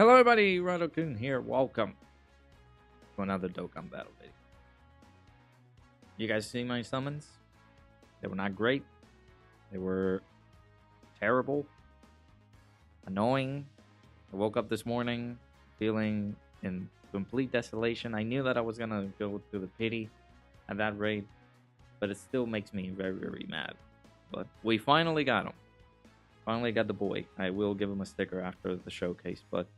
Hello everybody, Rodokun here. Welcome to another Dokkan Battle video. You guys see my summons? They were not great. They were terrible, annoying. I woke up this morning feeling in complete desolation. I knew that I was gonna go to the pity at that rate, but it still makes me very, very mad. But we finally got him. Finally got the boy. I will give him a sticker after the showcase, but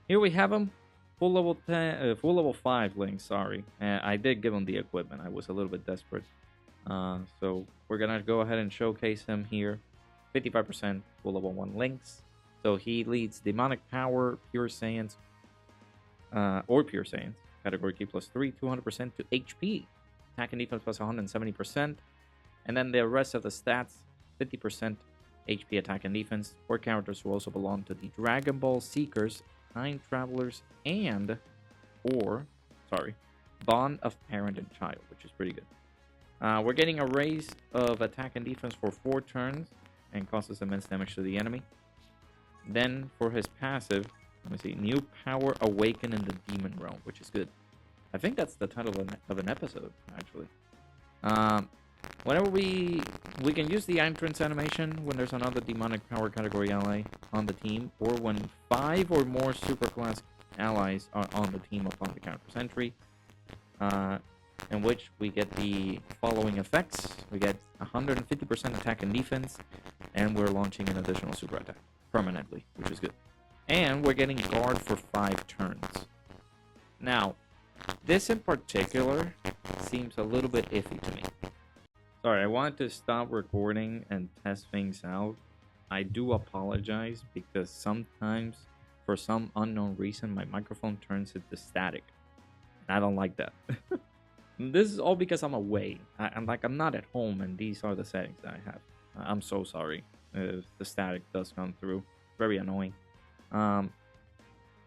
here we have him. Full level 10, full level 5 Link, sorry. I did give him the equipment. I was a little bit desperate. So we're gonna go ahead and showcase him here. 55% full level 1 Links. So he leads Demonic Power, Pure Saiyans, or Pure Saiyans. Category K +3, 200% to HP. Attack and defense plus 170%. And then the rest of the stats, 50% HP, attack, and defense. 4 characters who also belong to the Dragon Ball Seekers, Time Travelers, and Bond of Parent and Child, which is pretty good. We're getting a raise of attack and defense for 4 turns and causes immense damage to the enemy. Then for his passive, let me see, New Power Awaken in the Demon Realm, which is good. I think that's the title of an episode, actually. Whenever we can use the entrance animation when there's another demonic power category ally on the team, or when 5 or more superclass allies are on the team upon the counter's entry, in which we get the following effects. We get 150% attack and defense, and we're launching an additional super attack permanently, which is good. And we're getting guard for 5 turns. Now, this in particular seems a little bit iffy to me. Sorry, I wanted to stop recording and test things out. I do apologize because sometimes, for some unknown reason, my microphone turns into static. And I don't like that. This is all because I'm away. I'm not at home, and these are the settings that I have. I'm so sorry if the static does come through. Very annoying.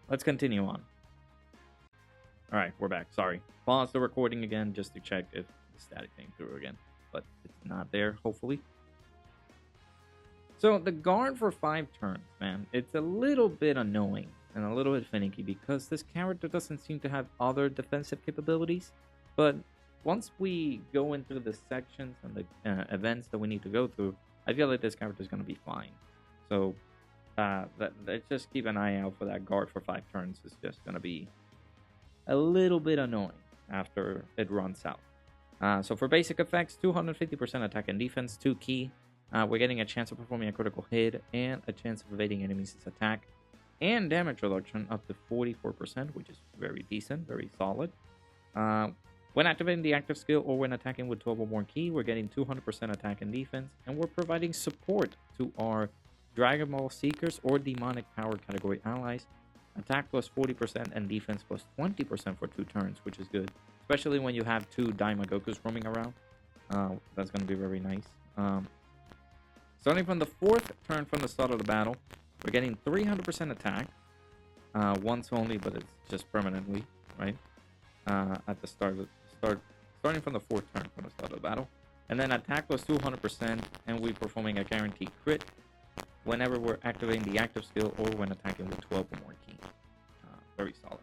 Let's continue on. Alright, we're back. Sorry. Pause the recording again just to check if the static came through again. But it's not there, hopefully. So the guard for 5 turns, man, it's a little bit annoying and a little bit finicky because this character doesn't seem to have other defensive capabilities. But once we go into the sections and the events that we need to go through, I feel like this character is going to be fine. So let's just keep an eye out for that guard for 5 turns. It's just going to be a little bit annoying after it runs out. So for basic effects, 250% attack and defense, 2 key. We're getting a chance of performing a critical hit and a chance of evading enemies' attack, and damage reduction up to 44%, which is very decent, very solid. When activating the active skill or when attacking with 12 or more key, we're getting 200% attack and defense, and we're providing support to our Dragon Ball Seekers or Demonic Power category allies. Attack plus 40% and defense plus 20% for 2 turns, which is good. Especially when you have 2 Daima Gokus roaming around. That's going to be very nice. Starting from the 4th turn from the start of the battle, we're getting 300% attack. Once only, but it's just permanently, right? At the starting from the 4th turn from the start of the battle. And then attack plus 200%, and we're performing a guaranteed crit whenever we're activating the active skill or when attacking with 12 or more key. Very solid.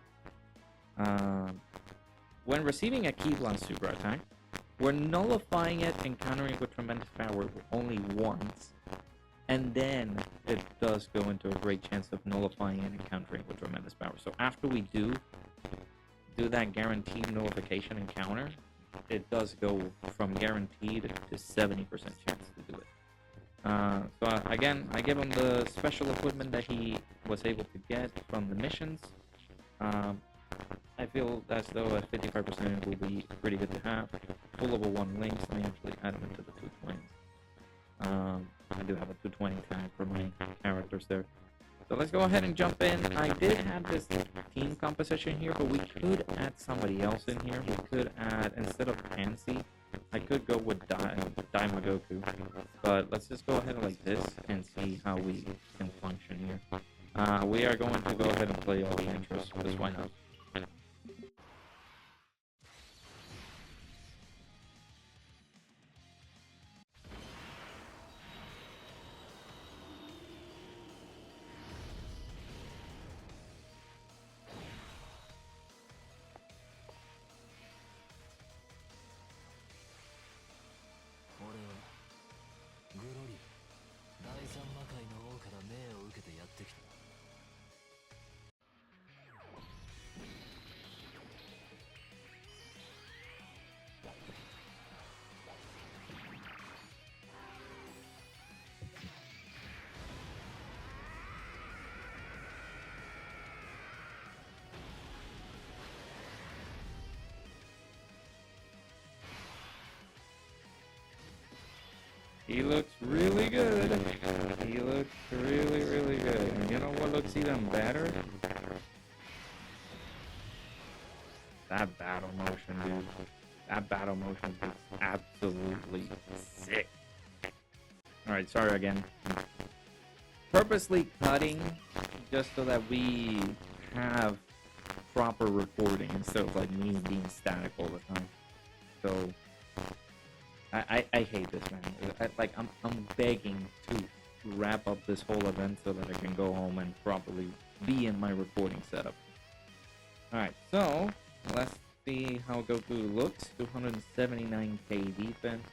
When receiving a Key Blast super attack, we're nullifying it and countering it with tremendous power only once. And then it does go into a great chance of nullifying it and countering with tremendous power. So after we do that guaranteed nullification and counter, it does go from guaranteed to 70% chance to do it. So again, I give him the special equipment that he was able to get from the missions. I feel as though a 55% will be pretty good to have. Full level 1 links, let me actually add them into the 220s. I do have a 220 tag for my characters there. So let's go ahead and jump in. I did have this team composition here, but we could add somebody else in here. We could add, instead of Pansy, I could go with Daima Goku. But let's just go ahead like this and see how we can function here. We are going to go ahead and play all the intros, because why not? He looks really good. He looks really, really good. And you know what looks even better? That battle motion, dude. That battle motion is absolutely sick. Alright, sorry again. Purposely cutting just so that we have proper recording instead of like me being static all the time. So I hate this, man. I'm begging to wrap up this whole event so that I can go home and properly be in my recording setup. Alright, so let's see how Goku looks. 279k defense.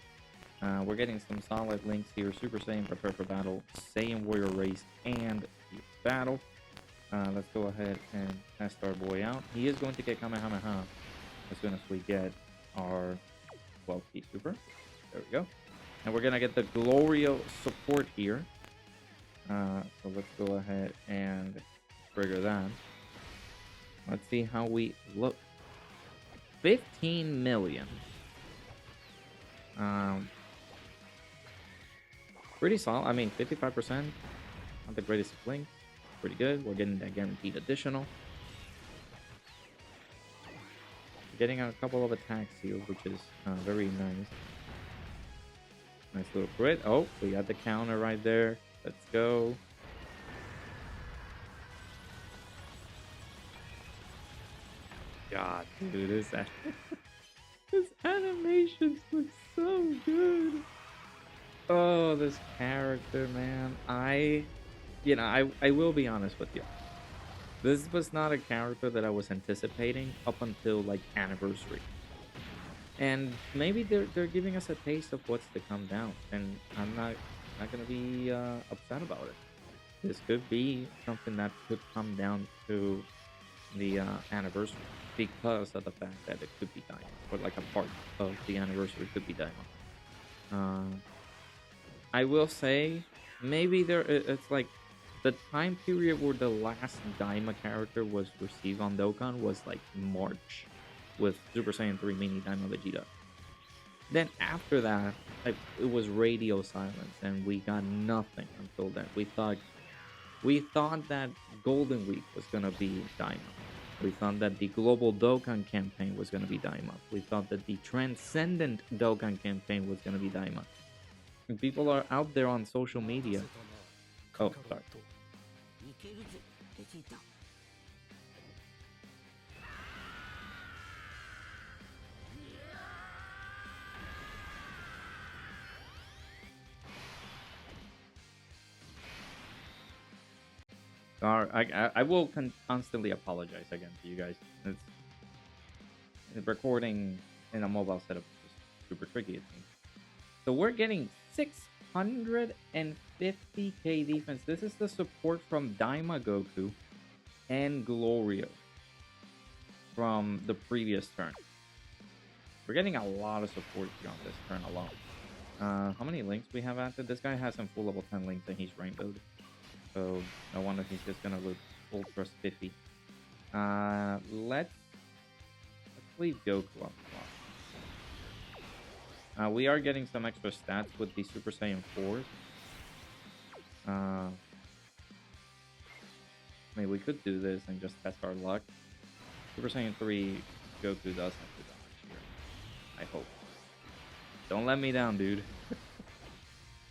We're getting some solid links here. Super Saiyan, prepare for battle. Saiyan Warrior Race and battle. Let's go ahead and test our boy out. He is going to get Kamehameha as soon as we get our 12K Super. There we go. And we're going to get the Glorio support here. So let's go ahead and trigger that. Let's see how we look. 15 million. Pretty solid. I mean, 55%. Not the greatest of links. Pretty good. We're getting that guaranteed additional. Getting a couple of attacks here, which is very nice. Nice little crit. Oh, we got the counter right there. Let's go. God, dude, this animation looks so good. Oh, this character, man. I will be honest with you. This was not a character that I was anticipating up until like anniversary. And maybe they're giving us a taste of what's to come down, and I'm not gonna be upset about it. This could be something that could come down to the anniversary because of the fact that it could be Daima, or like a part of the anniversary could be Daima. I will say maybe it's like the time period where the last Daima character was received on Dokkan was like March with Super Saiyan 3 Mini Daima Vegeta. Then after that, it was radio silence and we got nothing until then. We thought that Golden Week was gonna be Daima. We thought that the Global Dokkan campaign was gonna be Daima. We thought that the Transcendent Dokkan campaign was gonna be Daima. And people are out there on social media. Oh, sorry. I will constantly apologize again to you guys. It's recording in a mobile setup is super tricky, it seems. So we're getting 650k defense. This is the support from Daima Goku and Glorio from the previous turn. We're getting a lot of support here on this turn alone. How many links we have active? This guy has some full level 10 links and he's rainbowed. So no wonder he's just gonna look ultra spiffy. Let's leave Goku on the block. We are getting some extra stats with the Super Saiyan 4s. I mean, we could do this and just test our luck. Super Saiyan 3 Goku does have to dodge here. I hope. Don't let me down, dude.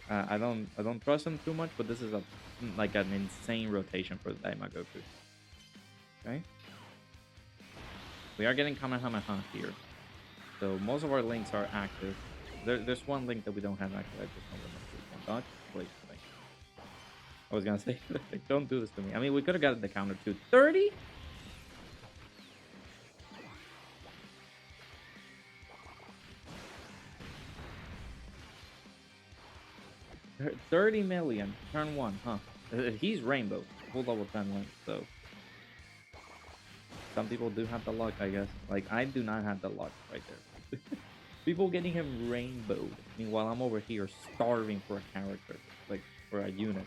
I don't trust him too much, but this is like an insane rotation for Daima Goku. Okay. We are getting Kamehameha here. So most of our links are active. There's one link that we don't have active. I just don't remember which one. Dodge? Wait. I was gonna say, don't do this to me. I mean, we could have gotten the counter to 30. $30 million. Turn 1, huh? He's rainbow. Full level 10 links, so some people do have the luck, I guess. Like, I do not have the luck right there. People getting him rainbowed. Meanwhile, I'm over here starving for a character, like for a unit.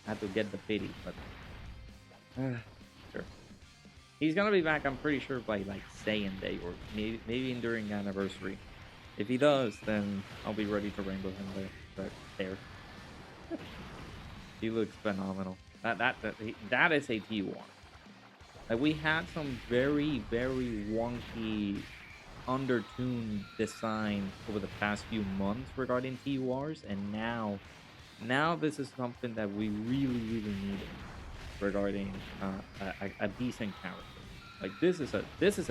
I had to get the pity, but sure. He's gonna be back, I'm pretty sure, by like Saiyan Day or maybe during anniversary. If he does, then I'll be ready to rainbow him there. But there. He looks phenomenal. That is a TUR. Like, we had some very, very wonky, undertuned design over the past few months regarding TURs, and now this is something that we really, really needed regarding a decent character. Like, this is a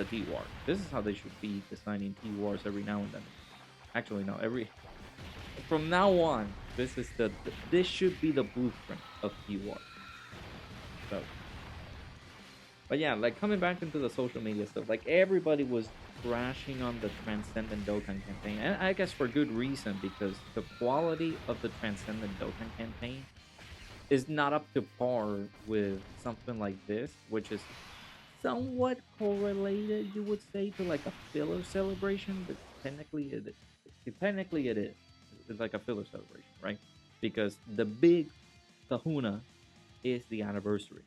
TUR. This is how they should be designing TURs every now and then. Actually, no, from now on, this should be the blueprint of TUR. So, but yeah, like, coming back into the social media stuff, like, everybody was crashing on the Transcendent Dokkan campaign, and I guess for good reason, because the quality of the Transcendent Dokkan campaign is not up to par with something like this, which is somewhat correlated, you would say, to like a filler celebration, but technically it is. It's like a filler celebration, right? Because the big kahuna is the anniversary.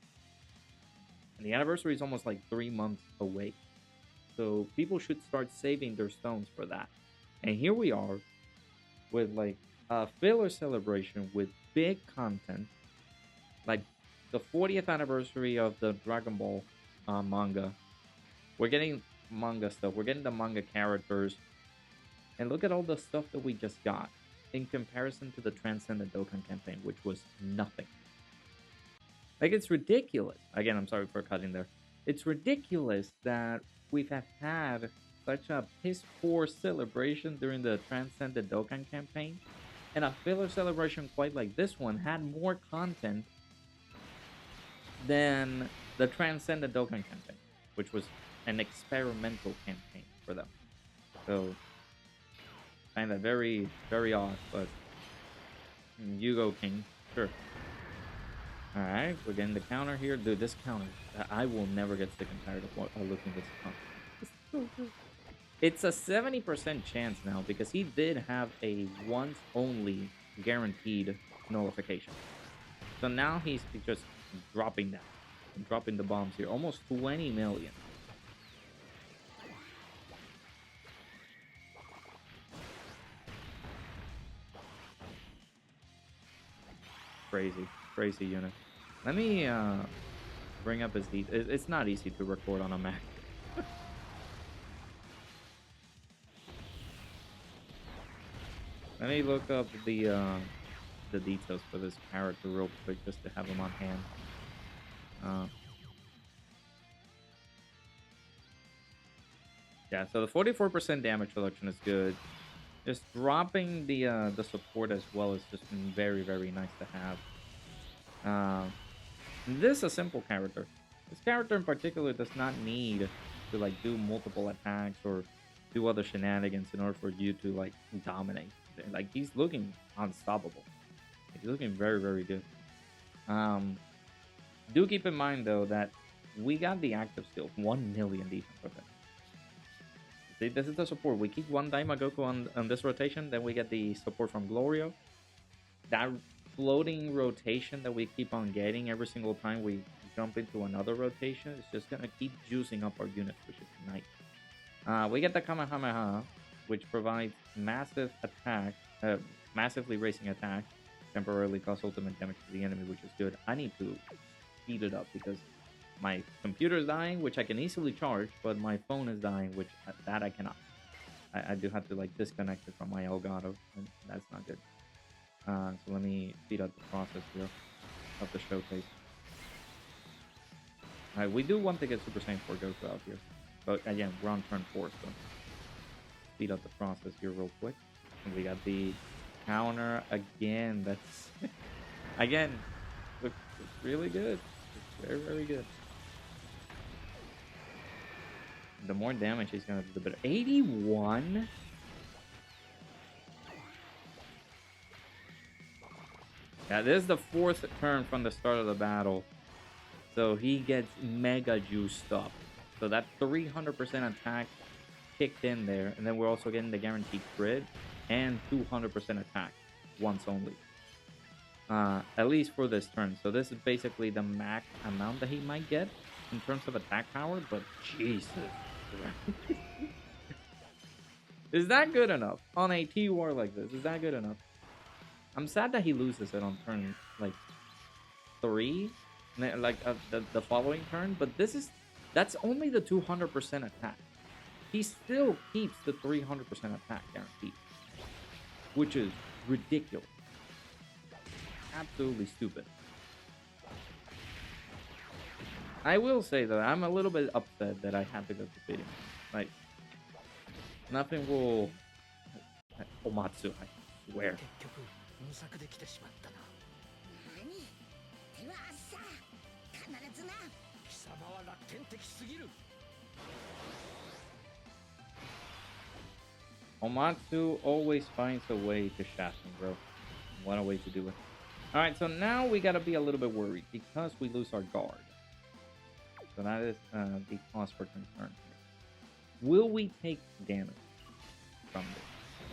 And the anniversary is almost like 3 months away. So people should start saving their stones for that. And here we are with like a filler celebration with big content. Like the 40th anniversary of the Dragon Ball manga. We're getting manga stuff. We're getting the manga characters. And look at all the stuff that we just got in comparison to the Transcendent Dokkan campaign, which was nothing. Like, it's ridiculous. Again, I'm sorry for cutting there. It's ridiculous that we've had such a piss-poor celebration during the Transcendent Dokkan campaign, and a filler celebration quite like this one had more content than the Transcendent Dokkan campaign, which was an experimental campaign for them. So, kind of very, very odd, but you go, King. Sure. Alright, we're getting the counter here. Dude, this counter, I will never get sick and tired of looking at this counter. It's so good. It's a 70% chance now, because he did have a once-only guaranteed nullification. So now he's just dropping that. Dropping the bombs here. Almost 20 million. Crazy unit. Let me bring up his heat. It's not easy to record on a Mac. Let me look up the details for this character real quick, just to have him on hand. Yeah, so the 44% damage reduction is good. Just dropping the support as well is just very, very nice to have. This is a simple character. This character in particular does not need to like do multiple attacks or do other shenanigans in order for you to like dominate. Like, he's looking unstoppable. He's looking very, very good. Do keep in mind though that we got the active skill, 1 million defense. Okay. See, this is the support. We keep 1 Daima Goku on this rotation, then we get the support from Glorio. That floating rotation that we keep on getting every single time we jump into another rotation is just gonna keep juicing up our units, which is nice. We get the Kamehameha, which provides massive attack, massively racing attack, temporarily cause ultimate damage to the enemy, which is good. I need to speed it up because my computer is dying, which I can easily charge, but my phone is dying, which that I cannot. I do have to like disconnect it from my Elgato, and that's not good. So let me speed up the process here of the showcase. Alright, we do want to get Super Saiyan 4 Goku out here. But again, we're on turn 4, so speed up the process here real quick. And we got the counter again. That's again, looks really good. It's very, very good. The more damage he's gonna do, the better. 81? Yeah, this is the 4th turn from the start of the battle. So he gets mega juiced up. So that 300% attack kicked in there. And then we're also getting the guaranteed crit and 200% attack once only. At least for this turn. So this is basically the max amount that he might get in terms of attack power. But Jesus. Is that good enough on a TUR like this? Is that good enough? I'm sad that he loses it on turn like 3, like the following turn. But that's only the 200% attack. He still keeps the 300% attack guaranteed, which is ridiculous, absolutely stupid. I will say that I'm a little bit upset that I had to go to video. Like, nothing will... Omatsu, I swear. Omatsu always finds a way to shaft him, bro. What a way to do it. Alright, so now we gotta be a little bit worried because we lose our guard. So that is the cause for concern. Will we take damage from this?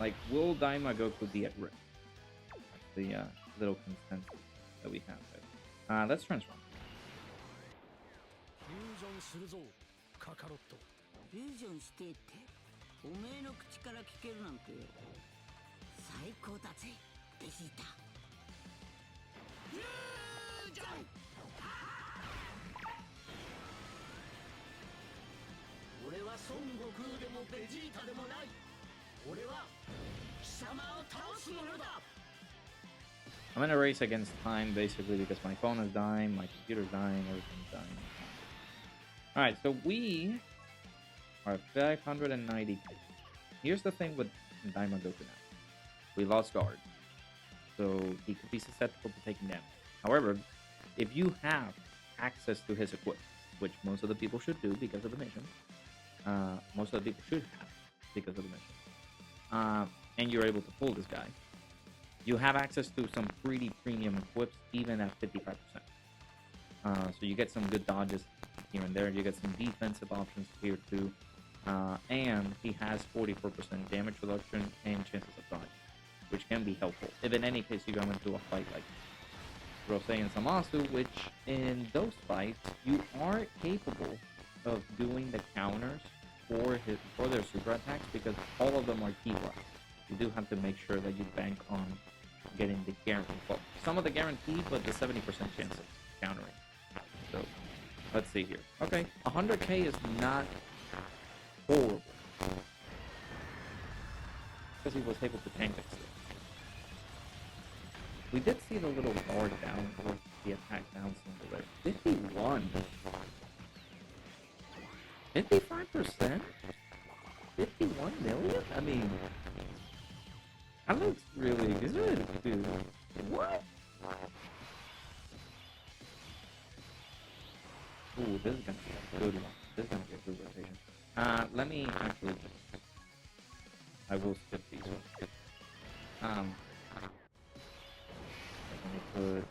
Like, will Daima Goku be at risk? That's the little consensus that we have there. Let's transform. I'm in a race against time, basically, because my phone is dying, my computer's dying, everything's dying. Alright, so we are 590. Here's the thing with Daima Goku now. We lost guard, so he could be susceptible to taking damage. However, if you have access to his equipment, which most of the people should do because of the mission, most of the people should have because of the mission, and you're able to pull this guy, you have access to some pretty premium equips even at 55%. So you get some good dodges here and there. You get some defensive options here too. And he has 44% damage reduction and chances of dodge, which can be helpful if in any case you go into a fight like Rosei and Samasu, which in those fights you are capable of doing the counters for their super attacks because all of them are keyword. You do have to make sure that you bank on getting the guarantee. Well, some of the guarantee, but the 70% chance of countering. So let's see here. Okay, 100k is not horrible because he was able to tank it. We did see the little guard down for the attack down symbol there. 51. 55%? 51 million? I mean, that looks really good, dude. What? Ooh, this is gonna be a good one. This is gonna be a good rotation. Let me actually... I will skip these ones. Let me put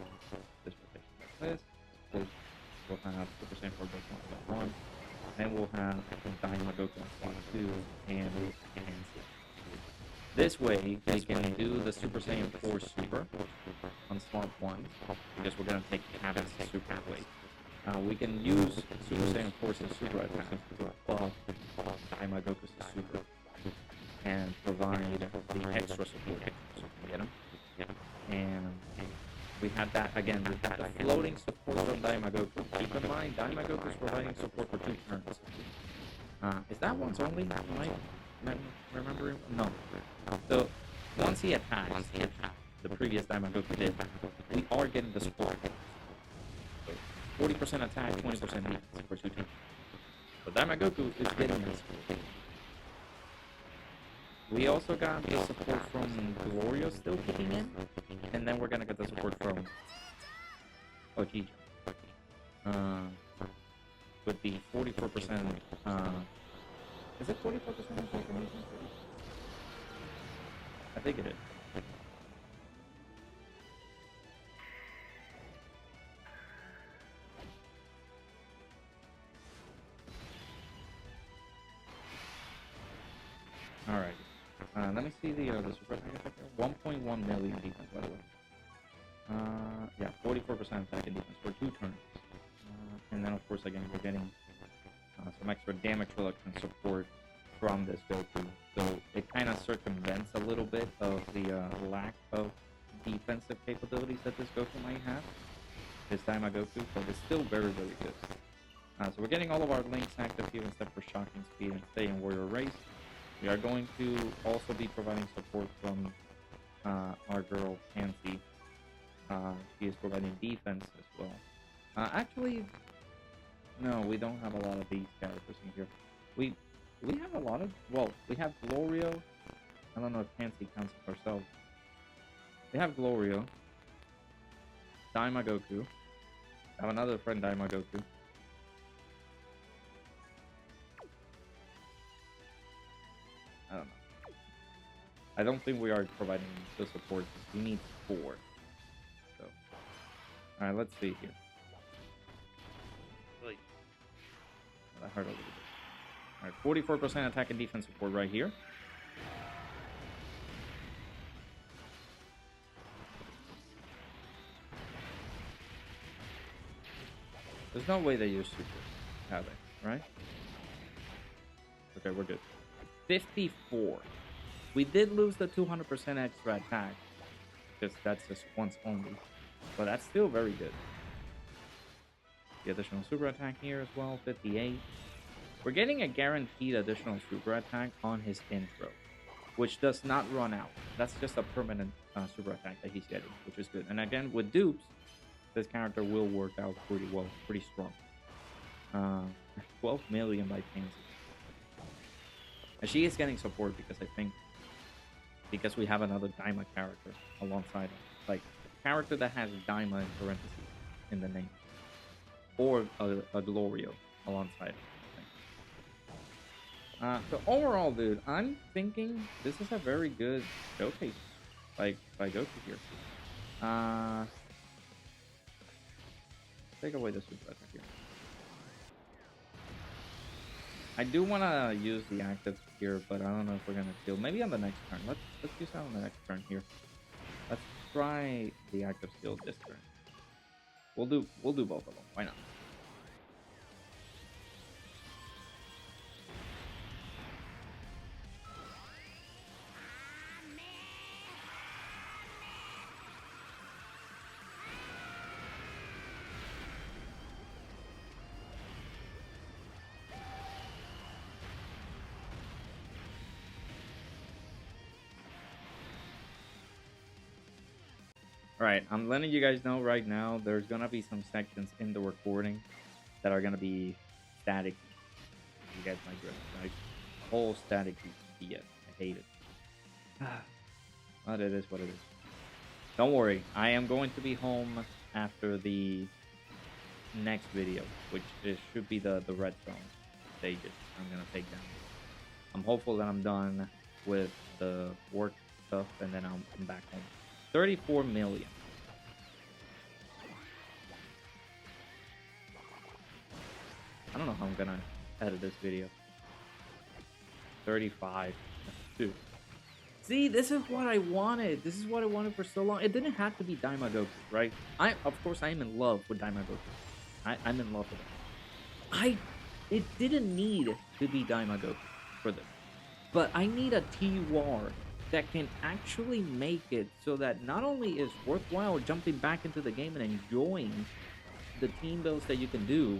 this rotation like this. We'll have Super Saiyan 4 Goku on 1. Then we'll have Daima Goku on slot 2. And this way, we can do the Super Saiyan 4 Super on slot 1. Because we're going to take Cabin's Super away. We can use Super Saiyan 4's Super attack to buff Daima Goku's Super. And provide the extra support. So we can get him. And we had that again. We had the floating support from Daima Goku. Keep in mind, Daima Goku is providing support for 2 turns. Is that once only? Am I remembering? No. So once he attacks, the previous Daima Goku did, we are getting the support. 40% attack, 20% defense for 2 turns. So Daima Goku is getting this. We also got the support from Glorio still kicking in, and then we're gonna get the support from Ojiji. With the 44%, is it 44% confirmation? I think it is. Alright. Let me see the super attack. 1.1 million defense, by the way. Yeah, 44% attack and defense for 2 turns. And then, of course, again, we're getting some extra damage reduction support from this Goku. So it kind of circumvents a little bit of the lack of defensive capabilities that this Goku might have, this Daima Goku, but it's still very, very good. So we're getting all of our links active here except for Shocking Speed and Stay in Warrior Race. We are going to also be providing support from our girl Pansy. She is providing defense as well. Actually, no, we don't have a lot of these characters in here. We have a lot of, well, we have Glorio. I don't know if Pansy counts herself. We have Glorio, Daima Goku. I have another friend, Daima Goku. I don't know. I don't think we are providing the support. We need 4. So, all right, let's see here. That hurt a little bit. All right, 44% attack and defense support right here. There's no way they use super, have they? Right? Okay, we're good. 54. We did lose the 200% extra attack, because that's just once only, but that's still very good. The additional super attack here as well, 58. We're getting a guaranteed additional super attack on his intro, which does not run out. That's just a permanent super attack that he's getting, which is good. And again, with dupes, this character will work out pretty well, pretty strong. 12 million by Pansy. And she is getting support because I think, because we have another Daima character alongside him. Like, a character that has Daima in parentheses in the name. Or a Glorio alongside him. So overall, dude, I'm thinking this is a very good showcase, like, by Goku here. Take away the super attack here. I do want to use the actives here, but I don't know if we're gonna kill. Maybe on the next turn. Let's use that on the next turn here. Let's try the active skill this turn. We'll do both of them. Why not? Alright, I'm letting you guys know right now, there's gonna be some sections in the recording that are gonna be static. You guys might drift, right? Whole static BS. I hate it. But it is what it is. Don't worry, I am going to be home after the next video, which should be the red zone stages I'm gonna take down. I'm hopeful that I'm done with the work stuff and then I'm back home. 34 million. I don't know how I'm gonna edit this video. 35. Dude. See, this is what I wanted. This is what I wanted for so long. It didn't have to be Daima Goku, right? Of course, I am in love with Daima Goku. I'm in love with it. It didn't need to be Daima Goku for this. But I need a TUR that can actually make it so that not only is worthwhile jumping back into the game and enjoying the team builds that you can do,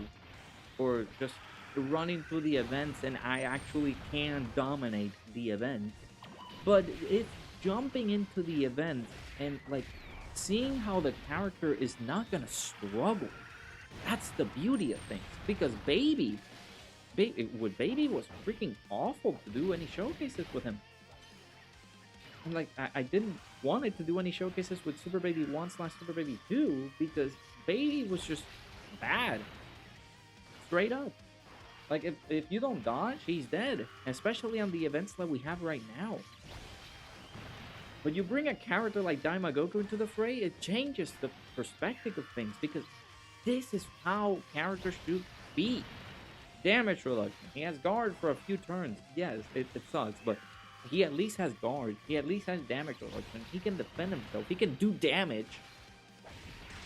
or just running through the events and I actually can dominate the event, but it's jumping into the event and like seeing how the character is not gonna struggle. That's the beauty of things, because Baby was freaking awful to do any showcases with him. And like, I didn't want it to do any showcases with Super Baby 1/Super Baby 2 because Baby was just bad. Straight up. Like, if you don't dodge, he's dead. Especially on the events that we have right now. But you bring a character like Daima Goku into the fray, it changes the perspective of things, because this is how characters should be. Damage reduction. He has guard for a few turns. Yes, it sucks, but he at least has guard. He at least has damage reduction. He can defend himself. He can do damage,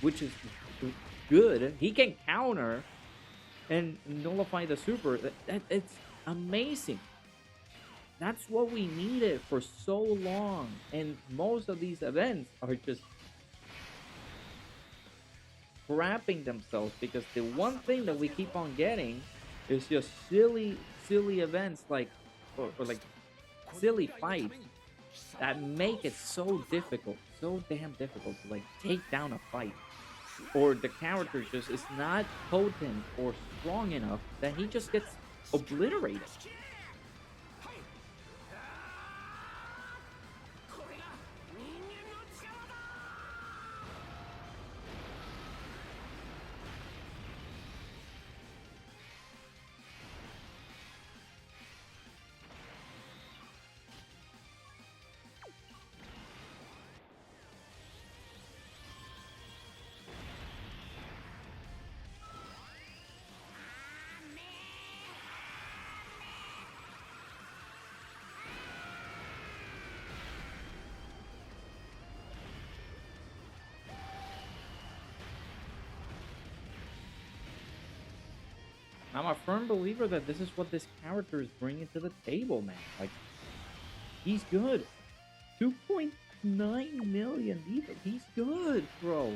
which is good. He can counter and nullify the super. It's amazing. That's what we needed for so long. And most of these events are just crapping themselves because the one thing that we keep on getting is just silly events like, or like silly fights that make it so difficult, so damn difficult to like take down a fight. Or the character just is not potent or strong enough that he just gets obliterated. I'm a firm believer that this is what this character is bringing to the table, man. Like, he's good. 2.9 million. He's good, bro.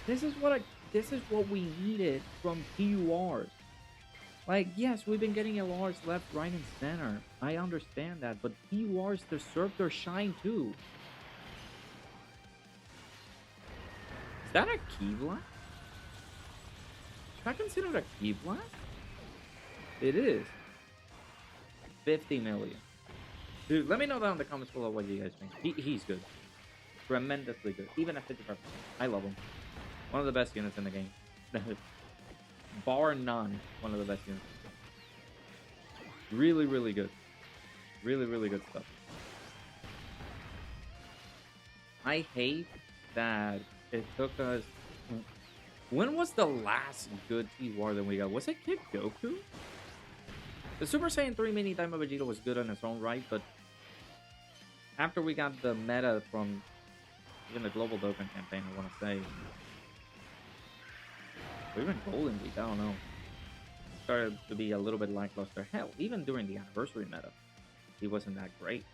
This is what we needed from TURs. Like, yes, we've been getting LRs left, right, and center. I understand that, but TURs deserve their shine too. Is that a key blast? Is that considered a key blast? It is. 50 million. Dude, let me know down in the comments below what you guys think. He's good. Tremendously good. Even at 55%. I love him. One of the best units in the game. Bar none. One of the best units. Really, really good. Really, really good stuff. I hate that it took us... When was the last good TUR that we got? Was it Kid Goku? The Super Saiyan 3 Mini Daima Vegeta was good on its own right, but after we got the meta from even the Global Dokkan campaign, I want to say, or even Golden Week, I don't know, started to be a little bit lackluster. Hell, even during the anniversary meta, he wasn't that great.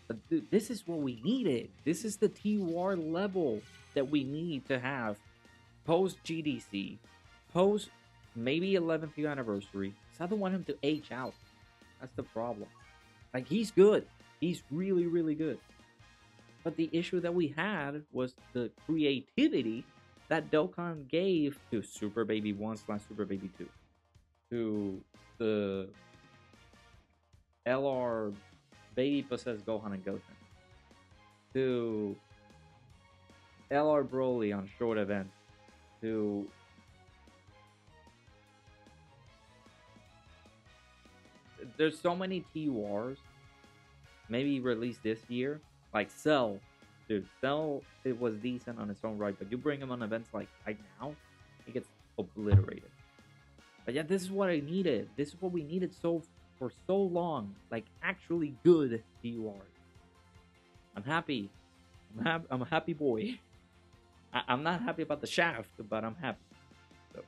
But dude, this is what we needed. This is the TUR level that we need to have post GDC, post maybe 11th year anniversary. So I don't want him to age out. That's the problem. Like, he's good. He's really, really good. But the issue that we had was the creativity that Dokkan gave to Super Baby 1 / Super Baby 2. To the LR Baby Possessed Gohan and Goten. To LR Broly on short events. To there's so many TURs maybe released this year, like Cell. Dude, Cell, it was decent on its own right, but you bring him on events like right now, he gets obliterated. But yeah, this is what I needed. This is what we needed for so long. Like, actually good TURs. I'm happy. I'm a happy boy. I'm not happy about the shaft, but I'm happy. So,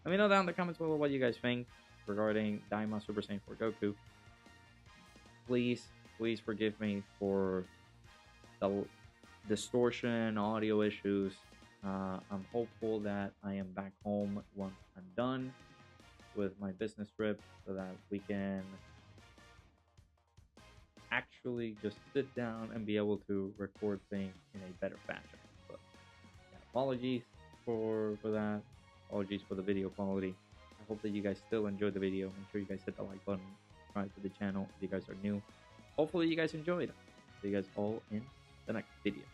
let me know down in the comments below what you guys think regarding Daima Super Saiyan 4 Goku. Please forgive me for the distortion, audio issues. I'm hopeful that I am back home once I'm done with my business trip so that we can actually just sit down and be able to record things in a better fashion. But yeah, apologies for that. Apologies for the video quality. I hope that you guys still enjoyed the video. Make sure you guys hit the like button, subscribe to the channel if you guys are new. Hopefully you guys enjoyed. See you guys all in the next video.